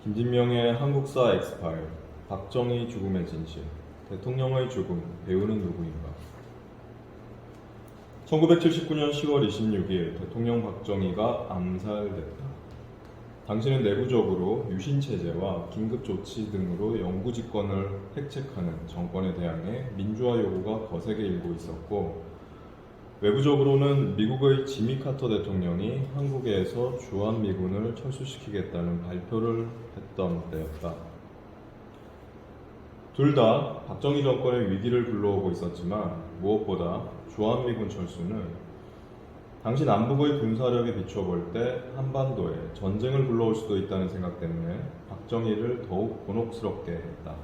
김진명의 한국사 엑스파일, 박정희 죽음의 진실, 대통령의 죽음, 배우는 누구인가. 1979년 10월 26일 대통령 박정희가 암살됐다. 당시는 내부적으로 유신체제와 긴급조치 등으로 영구집권을 획책하는 정권에 대항해 민주화 요구가 거세게 일고 있었고, 외부적으로는 미국의 지미 카터 대통령이 한국에서 주한미군을 철수시키겠다는 발표를 했던 때였다. 둘 다 박정희 정권의 위기를 불러오고 있었지만 무엇보다 주한미군 철수는 당시 남북의 군사력에 비춰볼 때 한반도에 전쟁을 불러올 수도 있다는 생각 때문에 박정희를 더욱 곤혹스럽게 했다.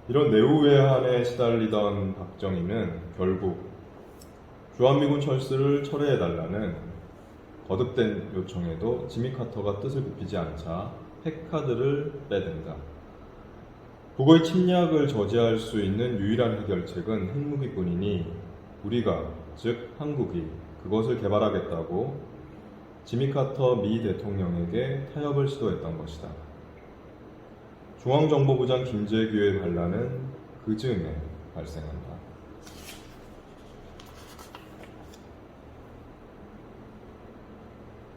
이런 내후외환에 시달리던 박정희는 결국 주한미군 철수를 철회해달라는 거듭된 요청에도 지미 카터가 뜻을 굽히지 않자 핵카드를 빼댄다. 북의 침략을 저지할 수 있는 유일한 해결책은 핵무기뿐이니 우리가, 즉 한국이 그것을 개발하겠다고 지미 카터 미 대통령에게 타협을 시도했던 것이다. 중앙정보부장 김재규의 반란은 그 즈음에 발생한다.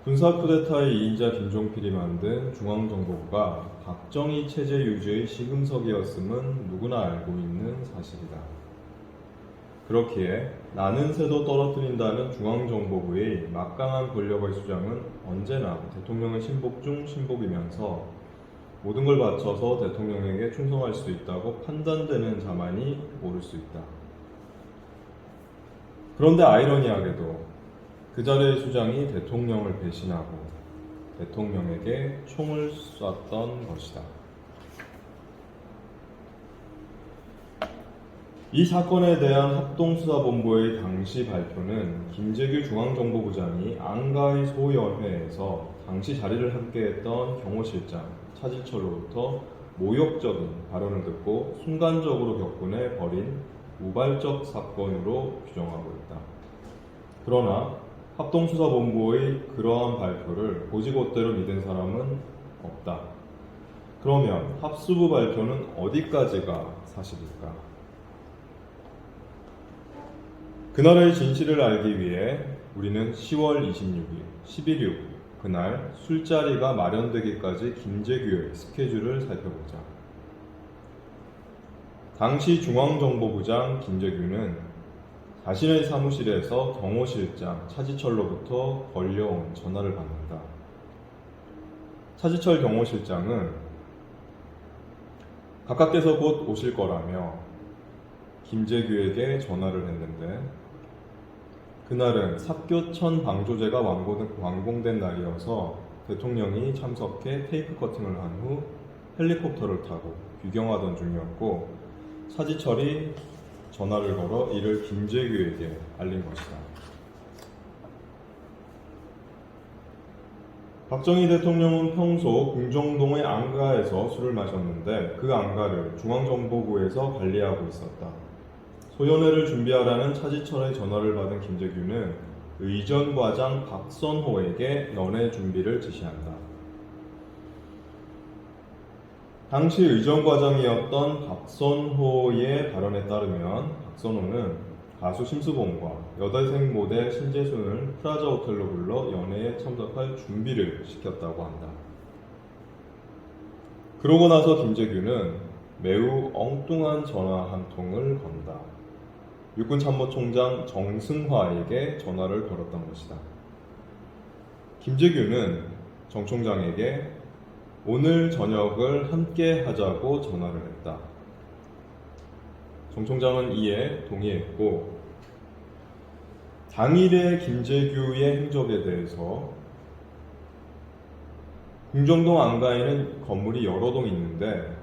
군사 쿠데타의 2인자 김종필이 만든 중앙정보부가 박정희 체제 유지의 시금석이었음은 누구나 알고 있는 사실이다. 그렇기에 나는 새도 떨어뜨린다는 중앙정보부의 막강한 권력의 수장은 언제나 대통령의 신복 중 신복이면서 모든 걸 바쳐서 대통령에게 충성할 수 있다고 판단되는 자만이 오를 수 있다. 그런데 아이러니하게도 그 자리의 수장이 대통령을 배신하고 대통령에게 총을 쐈던 것이다. 이 사건에 대한 합동수사본부의 당시 발표는 김재규 중앙정보부장이 안가의 소연회에서 당시 자리를 함께했던 경호실장 차지철로부터 모욕적인 발언을 듣고 순간적으로 격분해 벌인 우발적 사건으로 규정하고 있다. 그러나 합동수사본부의 그러한 발표를 곧이곧대로 믿은 사람은 없다. 그러면 합수부 발표는 어디까지가 사실일까? 그날의 진실을 알기 위해 우리는 10월 26일, 11.6 그날 술자리가 마련되기까지 김재규의 스케줄을 살펴보자. 당시 중앙정보부장 김재규는 자신의 사무실에서 경호실장 차지철로부터 걸려온 전화를 받는다. 차지철 경호실장은 가깝게서 곧 오실 거라며 김재규에게 전화를 했는데, 그날은 삽교천 방조제가 완공된 날이어서 대통령이 참석해 테이프 커팅을 한 후 헬리콥터를 타고 귀경하던 중이었고, 차지철이 전화를 걸어 이를 김재규에게 알린 것이다. 박정희 대통령은 평소 궁정동의 안가에서 술을 마셨는데 그 안가를 중앙정보부에서 관리하고 있었다. 소연회를 준비하라는 차지철의 전화를 받은 김재규는 의전과장 박선호에게 연회 준비를 지시한다. 당시 의전과장이었던 박선호의 발언에 따르면 박선호는 가수 심수봉과 여대생 모델 신재순을 프라자 호텔로 불러 연회에 참석할 준비를 시켰다고 한다. 그러고 나서 김재규는 매우 엉뚱한 전화 한 통을 건다. 육군참모총장 정승화에게 전화를 걸었던 것이다. 김재규는 정 총장에게 오늘 저녁을 함께 하자고 전화를 했다. 정 총장은 이에 동의했고, 당일의 김재규의 행적에 대해서 궁정동 안가에는 건물이 여러 동 있는데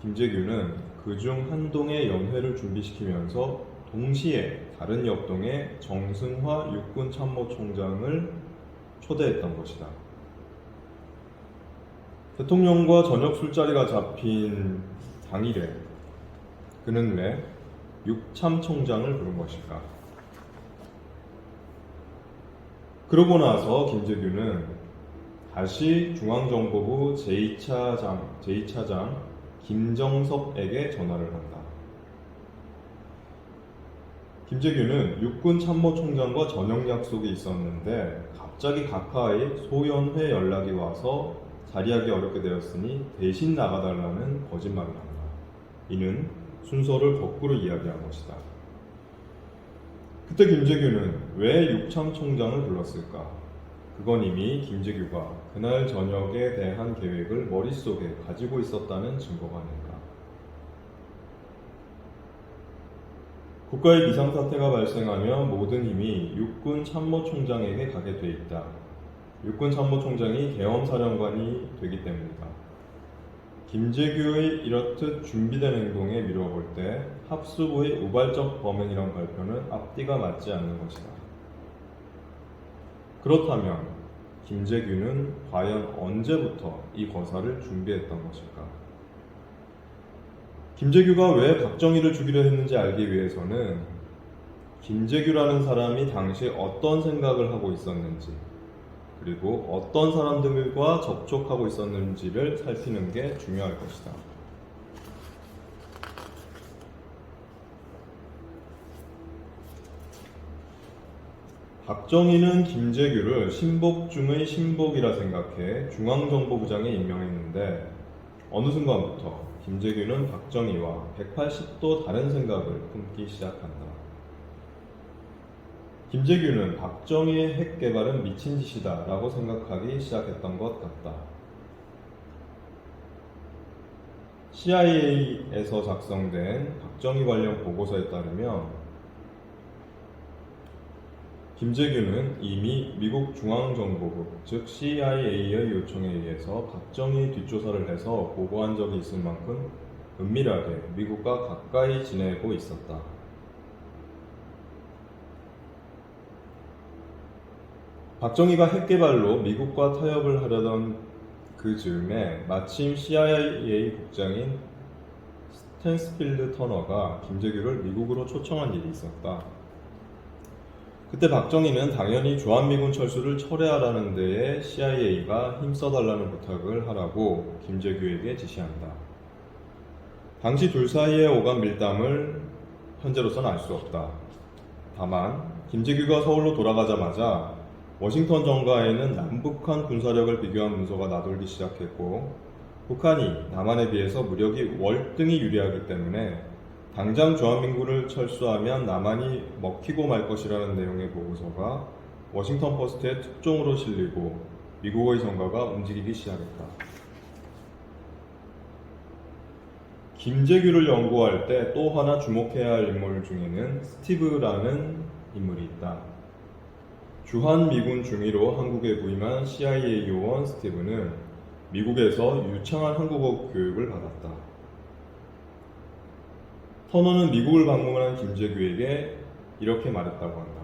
김재규는 그중 한 동의 연회를 준비시키면서 동시에 다른 옆동에 정승화 육군참모총장을 초대했던 것이다. 대통령과 저녁 술자리가 잡힌 당일에 그는 왜 육참총장을 부른 것일까? 그러고 나서 김재규는 다시 중앙정보부 제2차장 김정섭에게 전화를 한다. 김재규는 육군 참모총장과 저녁 약속이 있었는데 갑자기 각하의 소연회 연락이 와서 자리하기 어렵게 되었으니 대신 나가달라는 거짓말을 한다. 이는 순서를 거꾸로 이야기한 것이다. 그때 김재규는 왜 육참총장을 불렀을까? 그건 이미 김재규가 그날 저녁에 대한 계획을 머릿속에 가지고 있었다는 증거가 아닐까. 국가의 비상사태가 발생하면 모든 힘이 육군 참모총장에게 가게 돼 있다. 육군 참모총장이 계엄사령관이 되기 때문이다. 김재규의 이렇듯 준비된 행동에 미뤄볼 때 합수부의 우발적 범행이란 발표는 앞뒤가 맞지 않는 것이다. 그렇다면 김재규는 과연 언제부터 이 거사를 준비했던 것일까? 김재규가 왜 박정희를 죽이려 했는지 알기 위해서는 김재규라는 사람이 당시 어떤 생각을 하고 있었는지, 그리고 어떤 사람들과 접촉하고 있었는지를 살피는 게 중요할 것이다. 박정희는 김재규를 신복 중의 신복이라 생각해 중앙정보부장에 임명했는데 어느 순간부터 김재규는 박정희와 180도 다른 생각을 품기 시작한다. 김재규는 박정희의 핵 개발은 미친 짓이다 라고 생각하기 시작했던 것 같다. CIA에서 작성된 박정희 관련 보고서에 따르면 김재규는 이미 미국 중앙정보부, 즉 CIA의 요청에 의해서 박정희 뒷조사를 해서 보고한 적이 있을 만큼 은밀하게 미국과 가까이 지내고 있었다. 박정희가 핵개발로 미국과 타협을 하려던 그 즈음에 마침 CIA 국장인 스탠스필드 터너가 김재규를 미국으로 초청한 일이 있었다. 그때 박정희는 당연히 주한미군 철수를 철회하라는 데에 CIA가 힘써달라는 부탁을 하라고 김재규에게 지시한다. 당시 둘 사이에 오간 밀담을 현재로서는 알 수 없다. 다만 김재규가 서울로 돌아가자마자 워싱턴 정가에는 남북한 군사력을 비교한 문서가 나돌기 시작했고 북한이 남한에 비해서 무력이 월등히 유리하기 때문에 당장 주한민군을 철수하면 남한이 먹히고 말 것이라는 내용의 보고서가 워싱턴 포스트에 특종으로 실리고 미국의 정가가 움직이기 시작했다. 김재규를 연구할 때 또 하나 주목해야 할 인물 중에는 스티브라는 인물이 있다. 주한미군 중위로 한국에 부임한 CIA 요원 스티브는 미국에서 유창한 한국어 교육을 받았다. 터너는 미국을 방문한 김재규에게 이렇게 말했다고 한다.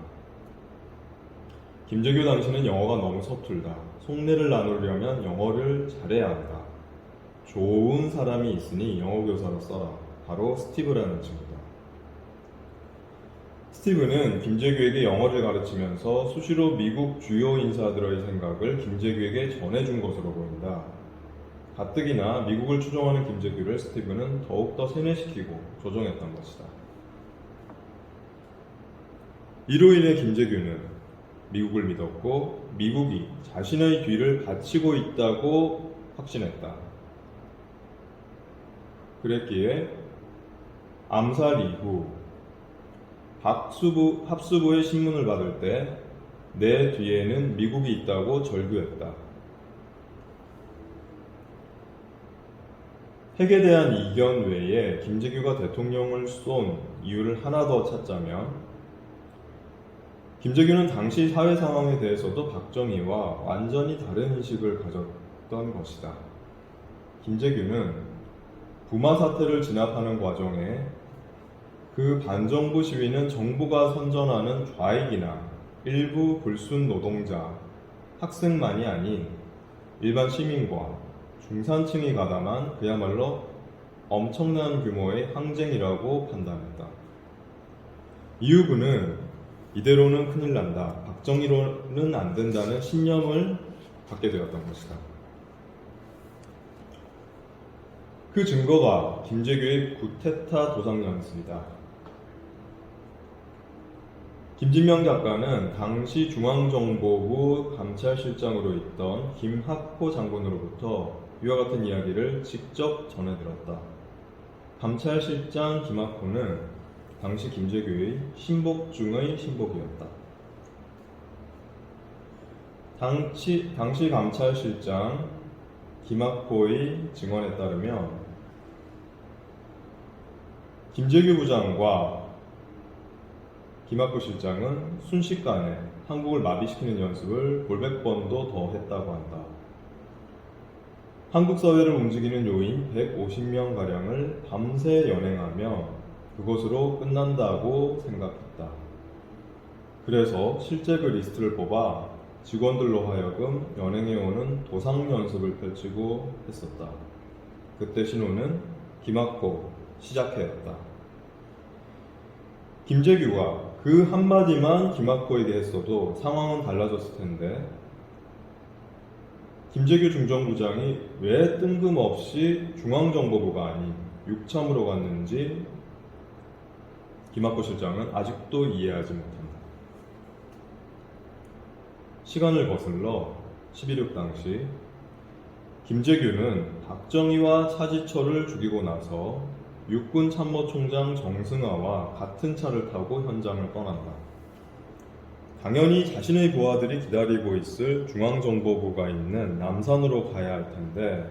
김재규 당신은 영어가 너무 서툴다. 속내를 나누려면 영어를 잘해야 한다. 좋은 사람이 있으니 영어 교사로 써라. 바로 스티브라는 친구다. 스티브는 김재규에게 영어를 가르치면서 수시로 미국 주요 인사들의 생각을 김재규에게 전해준 것으로 보인다. 가뜩이나 미국을 추종하는 김재규를 스티브는 더욱더 세뇌시키고 조종했던 것이다. 이로 인해 김재규는 미국을 믿었고 미국이 자신의 뒤를 바치고 있다고 확신했다. 그랬기에 암살 이후 합수부의 신문을 받을 때 내 뒤에는 미국이 있다고 절규했다. 핵에 대한 이견 외에 김재규가 대통령을 쏜 이유를 하나 더 찾자면 김재규는 당시 사회 상황에 대해서도 박정희와 완전히 다른 인식을 가졌던 것이다. 김재규는 부마 사태를 진압하는 과정에 그 반정부 시위는 정부가 선전하는 좌익이나 일부 불순 노동자, 학생만이 아닌 일반 시민과 중산층이 가담한 그야말로 엄청난 규모의 항쟁이라고 판단했다. 이유구는 이대로는 큰일 난다. 박정희로는 안 된다는 신념을 받게 되었던 것이다. 그 증거가 김재규의 구테타 도상 연습이다. 김진명 작가는 당시 중앙정보부 감찰실장으로 있던 김학포 장군으로부터 이와 같은 이야기를 직접 전해 들었다. 감찰실장 김학포는 당시 김재규의 신복 중의 신복이었다. 당시 감찰실장 김학포의 증언에 따르면 김재규 부장과 김학포 실장은 순식간에 한국을 마비시키는 연습을 볼백 번도 더 했다고 한다. 한국 사회를 움직이는 요인 150명가량을 밤새 연행하며 그것으로 끝난다고 생각했다. 그래서 실제 그 리스트를 뽑아 직원들로 하여금 연행해오는 도상 연습을 펼치고 했었다. 그때 신호는 김학포 시작해였다. 김재규가 그 한마디만 김학포에게 했어도 상황은 달라졌을 텐데 김재규 중정부장이 왜 뜬금없이 중앙정보부가 아닌 육참으로 갔는지 김학포 실장은 아직도 이해하지 못한다. 시간을 거슬러 11.6 당시 김재규는 박정희와 차지철을 죽이고 나서 육군 참모총장 정승화와 같은 차를 타고 현장을 떠난다. 당연히 자신의 부하들이 기다리고 있을 중앙정보부가 있는 남산으로 가야 할 텐데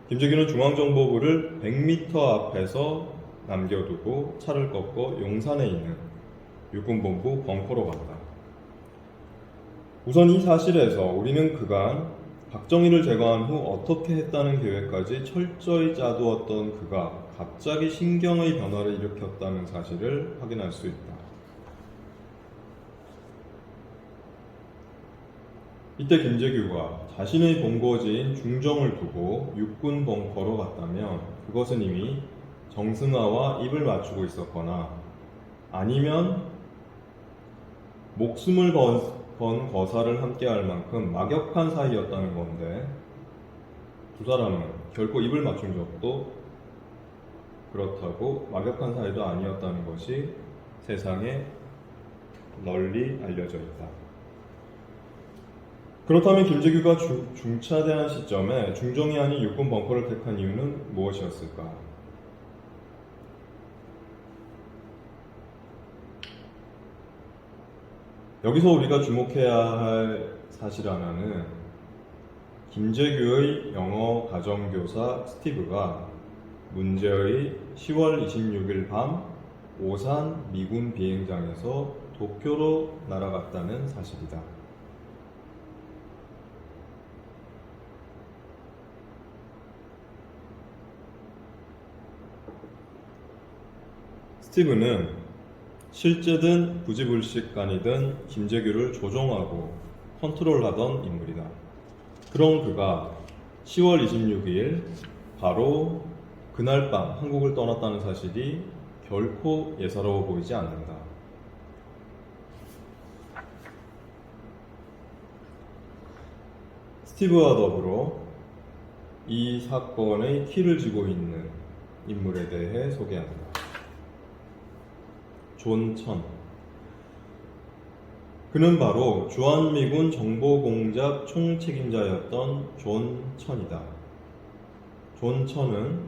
김재규는 중앙정보부를 100m 앞에서 남겨두고 차를 꺾어 용산에 있는 육군본부 벙커로 간다. 우선 이 사실에서 우리는 그간 박정희를 제거한 후 어떻게 했다는 계획까지 철저히 짜두었던 그가 갑자기 신경의 변화를 일으켰다는 사실을 확인할 수 있다. 이때 김재규가 자신의 본거지인 중정을 두고 육군 벙커로 갔다면 그것은 이미 정승화와 입을 맞추고 있었거나 아니면 목숨을 건 거사를 함께할 만큼 막역한 사이였다는 건데 두 사람은 결코 입을 맞춘 적도 그렇다고 막역한 사이도 아니었다는 것이 세상에 널리 알려져 있다. 그렇다면 김재규가 중차대한 시점에 중정이 아닌 육군 벙커를 택한 이유는 무엇이었을까? 여기서 우리가 주목해야 할 사실 하나는 김재규의 영어 가정교사 스티브가 문제의 10월 26일 밤 오산 미군 비행장에서 도쿄로 날아갔다는 사실이다. 스티브는 실제든 부지불식간이든 김재규를 조종하고 컨트롤하던 인물이다. 그런 그가 10월 26일 바로 그날 밤 한국을 떠났다는 사실이 결코 예사로워 보이지 않는다. 스티브와 더불어 이 사건의 키를 쥐고 있는 인물에 대해 소개한다. 존 천. 그는 바로 주한미군 정보공작 총책임자였던 존 천이다. 존 천은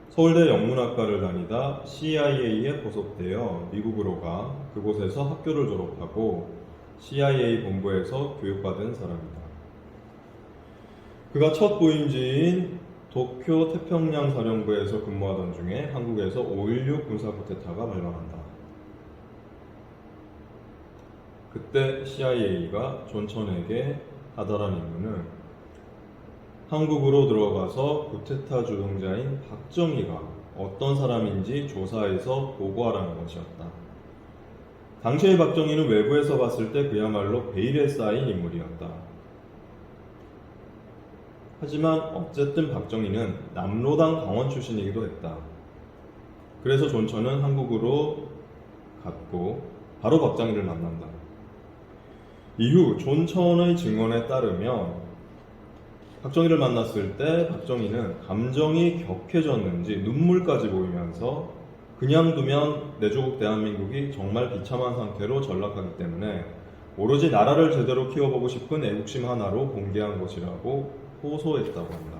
서울대 영문학과를 다니다 CIA에 포섭되어 미국으로 가 그곳에서 학교를 졸업하고 CIA 본부에서 교육받은 사람이다. 그가 첫 부임지인 도쿄 태평양 사령부에서 근무하던 중에 한국에서 5.16 군사 쿠데타가 발발한다. 그때 CIA가 존 천에게 하달한 임무는 한국으로 들어가서 쿠데타 주동자인 박정희가 어떤 사람인지 조사해서 보고하라는 것이었다. 당시의 박정희는 외부에서 봤을 때 그야말로 베일에 쌓인 인물이었다. 하지만 어쨌든 박정희는 남로당 당원 출신이기도 했다. 그래서 존 천은 한국으로 갔고 바로 박정희를 만난다. 이후 존천의 증언에 따르면 박정희를 만났을 때 박정희는 감정이 격해졌는지 눈물까지 보이면서 그냥 두면 내 조국 대한민국이 정말 비참한 상태로 전락하기 때문에 오로지 나라를 제대로 키워보고 싶은 애국심 하나로 공개한 것이라고 호소했다고 합니다.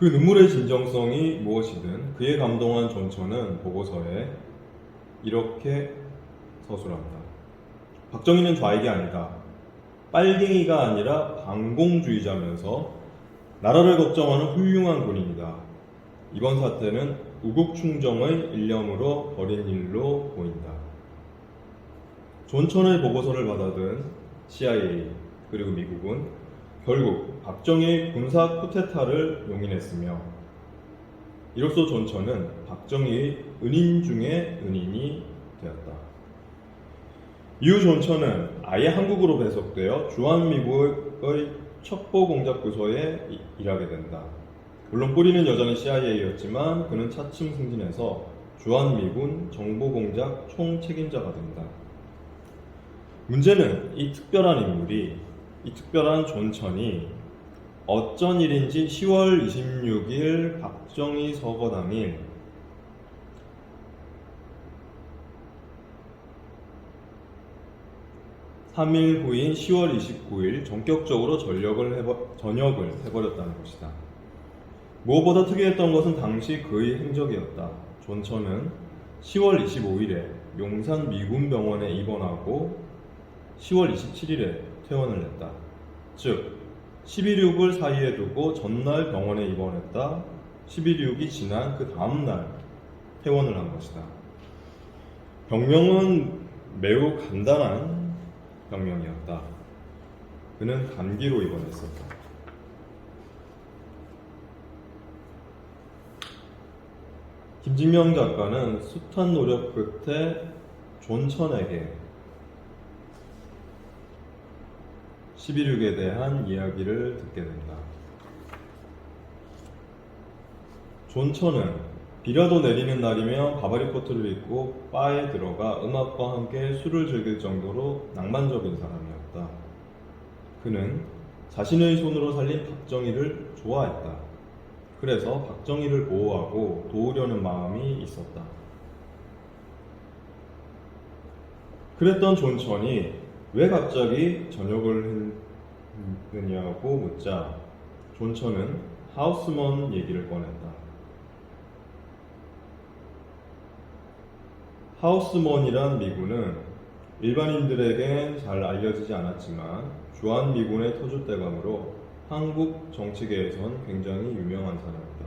그 눈물의 진정성이 무엇이든 그에 감동한 존천은 보고서에 이렇게 서술합니다. 박정희는 좌익이 아니다. 빨갱이가 아니라 반공주의자면서 나라를 걱정하는 훌륭한 군인이다. 이번 사태는 우국충정의 일념으로 벌인 일로 보인다. 존천의 보고서를 받아든 CIA 그리고 미국은 결국 박정희의 군사 쿠데타를 용인했으며 이로써 존천은 박정희의 은인 중의 은인이 되었다. 이후 존천은 아예 한국으로 배속되어 주한미국의 첩보공작부서에 일하게 된다. 물론 뿌리는 여전히 CIA였지만 그는 차츰 승진해서 주한미군 정보공작 총책임자가 된다. 문제는 이 특별한 존천이 어쩐 일인지 10월 26일 박정희 서거 당일 3일 후인 10월 29일 전격적으로 전역을 해버렸다는 것이다. 무엇보다 특이했던 것은 당시 그의 행적이었다. 존천은 10월 25일에 용산 미군병원에 입원하고 10월 27일에 퇴원을 했다. 즉 11.6을 사이에 두고 전날 병원에 입원했다. 11.6이 지난 그 다음날 퇴원을 한 것이다. 병명은 매우 간단한 병명이었다. 그는 감기로 입원했었다. 김진명 작가는 숱한 노력 끝에 존천에게 11.6에 대한 이야기를 듣게 된다. 존천은 비라도 내리는 날이면 바바리 코트를 입고 바에 들어가 음악과 함께 술을 즐길 정도로 낭만적인 사람이었다. 그는 자신의 손으로 살린 박정희를 좋아했다. 그래서 박정희를 보호하고 도우려는 마음이 있었다. 그랬던 존천이 왜 갑자기 전역을 했느냐고 묻자 존천은 하우스먼 얘기를 꺼냈다. 하우스먼이란 미군은 일반인들에겐 잘 알려지지 않았지만 주한미군의 터줏대감으로 한국 정치계에선 굉장히 유명한 사람이다.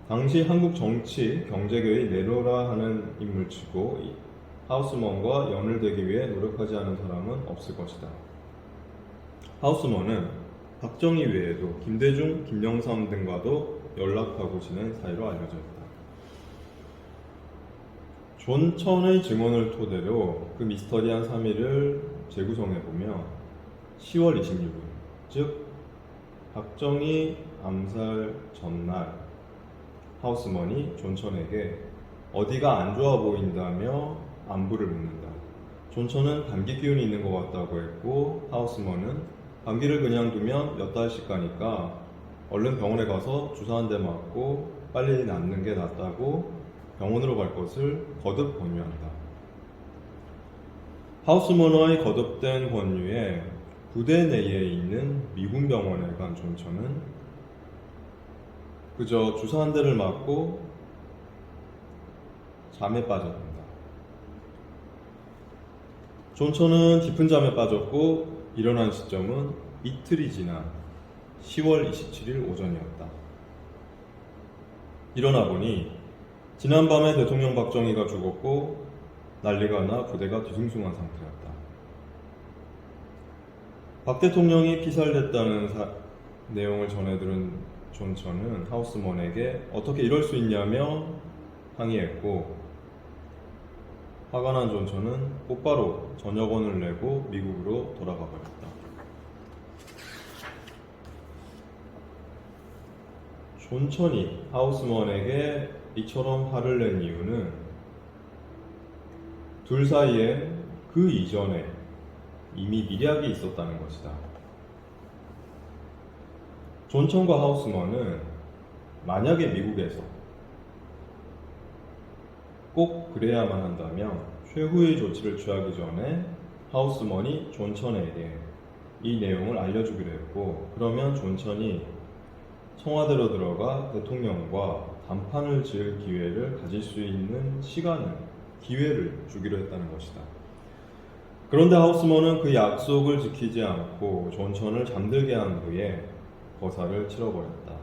당시 한국 정치, 경제계의 내로라 하는 인물치고 하우스먼과 연을되기 위해 노력하지 않은 사람은 없을 것이다. 하우스먼은 박정희 외에도 김대중, 김영삼 등과도 연락하고 지낸 사이로 알려져 있다. 존천의 증언을 토대로 그 미스터리한 3일을 재구성해보면 10월 26일, 즉 박정희 암살 전날 하우스먼이 존천에게 어디가 안 좋아 보인다며 안부를 묻는다. 존천은 감기 기운이 있는 것 같다고 했고 하우스먼은 감기를 그냥 두면 몇 달씩 가니까 얼른 병원에 가서 주사 한 대 맞고 빨리 낫는 게 낫다고 병원으로 갈 것을 거듭 권유한다. 하우스먼의 거듭된 권유에 부대 내에 있는 미군 병원에 간 존천은 그저 주사 한 대를 맞고 잠에 빠졌습니다. 존천은 깊은 잠에 빠졌고 일어난 시점은 이틀이 지난 10월 27일 오전이었다. 일어나 보니 지난밤에 대통령 박정희가 죽었고 난리가 나 부대가 뒤숭숭한 상태였다. 박 대통령이 피살됐다는 내용을 전해들은 존천은 하우스먼에게 어떻게 이럴 수 있냐며 항의했고 화가 난 존천은 곧바로 전역원을 내고 미국으로 돌아가 버렸다. 존천이 하우스먼에게 이처럼 화를 낸 이유는 둘 사이에 그 이전에 이미 미략이 있었다는 것이다. 존천과 하우스먼은 만약에 미국에서 꼭 그래야만 한다면 최후의 조치를 취하기 전에 하우스먼이 존천에게 이 내용을 알려주기로 했고, 그러면 존천이 청와대로 들어가 대통령과 담판을 지을 기회를 가질 수 있는 기회를 주기로 했다는 것이다. 그런데 하우스먼은 그 약속을 지키지 않고 존천을 잠들게 한 후에 거사를 치러버렸다.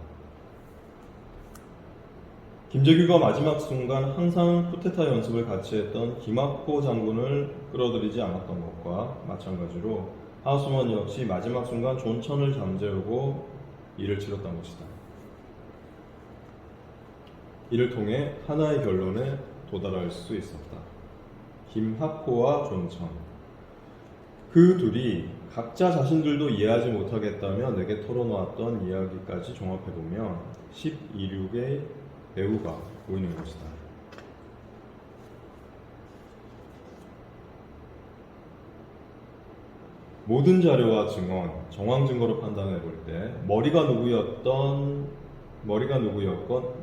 김재규가 마지막 순간 항상 쿠데타 연습을 같이 했던 김학포 장군을 끌어들이지 않았던 것과 마찬가지로 하우스먼 역시 마지막 순간 존천을 잠재우고 일을 치렀던 것이다. 이를 통해 하나의 결론에 도달할 수 있었다. 김학포와 존천, 그 둘이 각자 자신들도 이해하지 못하겠다며 내게 털어놓았던 이야기까지 종합해보면 12.6의 배우가 보이는 것이다. 모든 자료와 증언, 정황 증거로 판단해볼 때 머리가 누구였건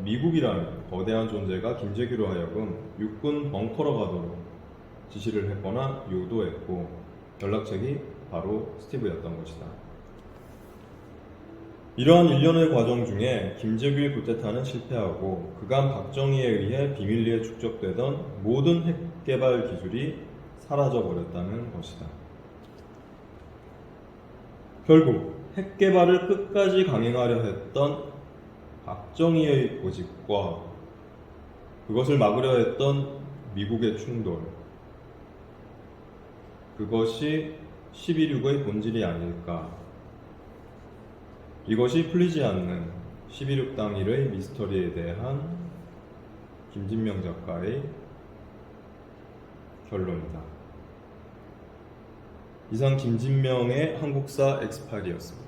미국이라는 거대한 존재가 김재규로 하여금 육군 벙커로 가도록 지시를 했거나 유도했고, 연락책이 바로 스티브였던 것이다. 이러한 일련의 과정 중에 김재규의 쿠데타는 실패하고 그간 박정희에 의해 비밀리에 축적되던 모든 핵개발 기술이 사라져버렸다는 것이다. 결국 핵개발을 끝까지 강행하려 했던 박정희의 고집과 그것을 막으려 했던 미국의 충돌, 그것이 12.6의 본질이 아닐까. 이것이 풀리지 않는 12.6 당일의 미스터리에 대한 김진명 작가의 결론이다. 이상 김진명의 한국사 엑스파일이었습니다.